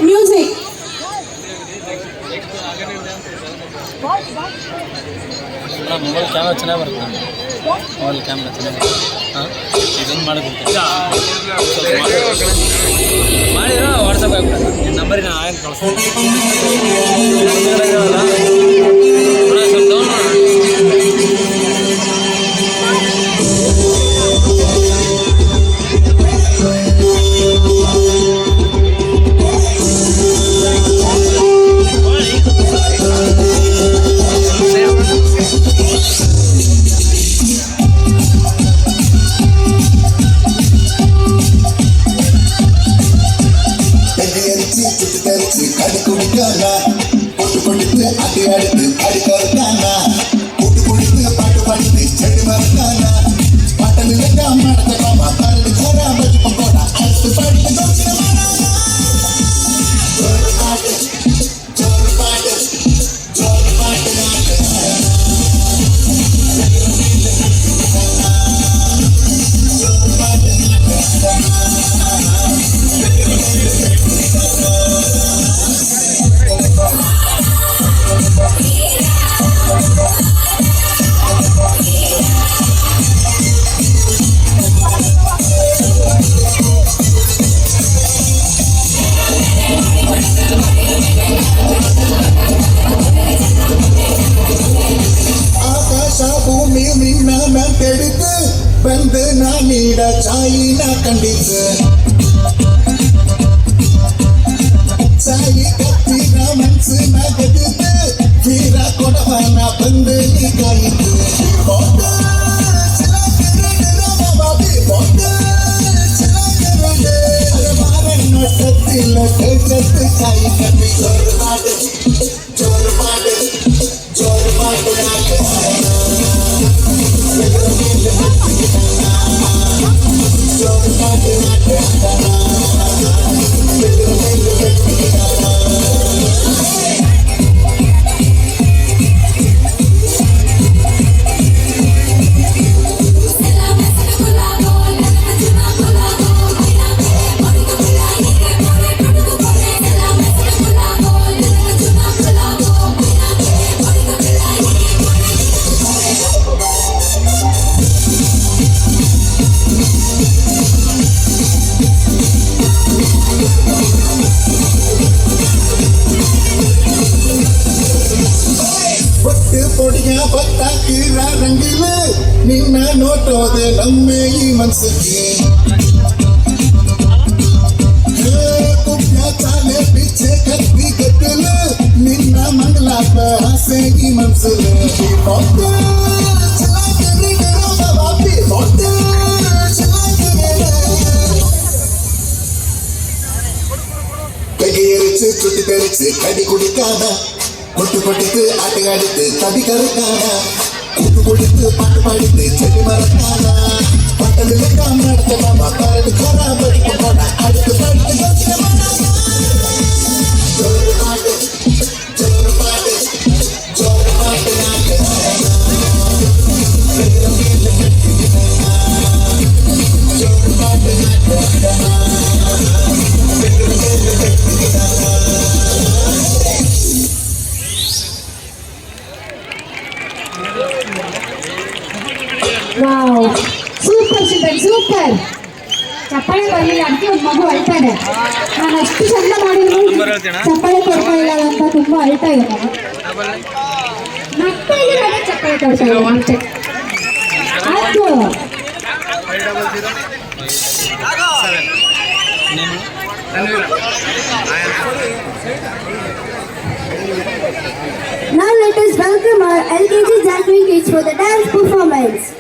Music. Mobile camera ಚೆನ್ನಾಗಿ ಬರುತ್ತೆ. Mobile camera ಚೆನ್ನಾಗಿ ಹಾಂ ಇದೊಂದು ಮಾಡೋದು ಮಾಡಿದ್ರೆ ವಾಟ್ಸಪ್ ಆಗ್ಬಿಡ ನಿಮ್ಮ ನಂಬರಿಗೆ ನಾನು ಆಯ್ತು ಕಳಿಸ್ತೀನಿ. ಬಂದು ನಾನೀಡ ಚಾಯಿನ ಕಂಡಿದ್ದೆ ಚಾಯಿ ಕತ್ತಿನ ಮನ್ಸಿನ ಗದಿದ್ದೆ ತೀರ ಕೊಡವನ ಬಂದು ನೀ ಕಾಯಿದ್ದು ಚತ್ತು ಚಾಯಿ ಕಟ್ಟಿ ಜೋರು ಮಾಡು ಜೋರು ಮಾಡು ಜೋರು ಮಾಡು ಬತ್ತಾಕಿರ ರಂಗಿಲ್ಲ ನಿನ್ನ ನೋಟೋದೆ ನಮ್ಮೆ ಈ ಮನ್ಸಿಗೆ ಕುಪ್ಯ ಚಾಲೆ ಪಿಚ್ಚೆ ಕತ್ತಿ ಗದ್ದಲ ನಿನ್ನ ಮಂಗಲಾಪ ಹಸೆ ಈ ಮನ್ಸಲೆ ಕೈಯರಿச்சு சுட்டி தெரிச்சு கடி குடிக்காத கொட்டு கொட்டித்து ஆட்டுக்காடித்து தடி கருக்கான கூட்டு குடித்து பாட்டு பாடித்து செடி மறக்கான பட்டதில் காம நடத்தலாமா கரடு கரா படிக்க போனா அடுத்து படித்து ஜோரு பாட்டு ஜோரு பாட்டு ஜோரு பாட்டு நாட்டு ஜோரு பாட்டு ವಾವ್, ಸೂಪರ್ ಚಿಲ್ಡ್ರನ್ ಸೂಪರ್. ಚಪ್ಪಾಳೆ ಬರಲಿಲ್ಲ ಅದಕ್ಕೆ ಒಂದು ಮಗು ಅಳ್ತಾ ಇದೆ. ನಾನು ಅಷ್ಟು ಚಂದ ಮಾಡಿದ್ರು ಚಪ್ಪಾಳೆ ಕೊಡ್ತಾ ಇಲ್ಲ ಅಂತ ತುಂಬಾ ಅಳ್ತಾ ಇದೆ. ಮತ್ತೆ ಚಪ್ಪಾಳೆ ಕೊಡ್ತಾ ಇಲ್ಲ. ಆಯ್ತು. Now let us welcome our LKG January kids for the dance performance.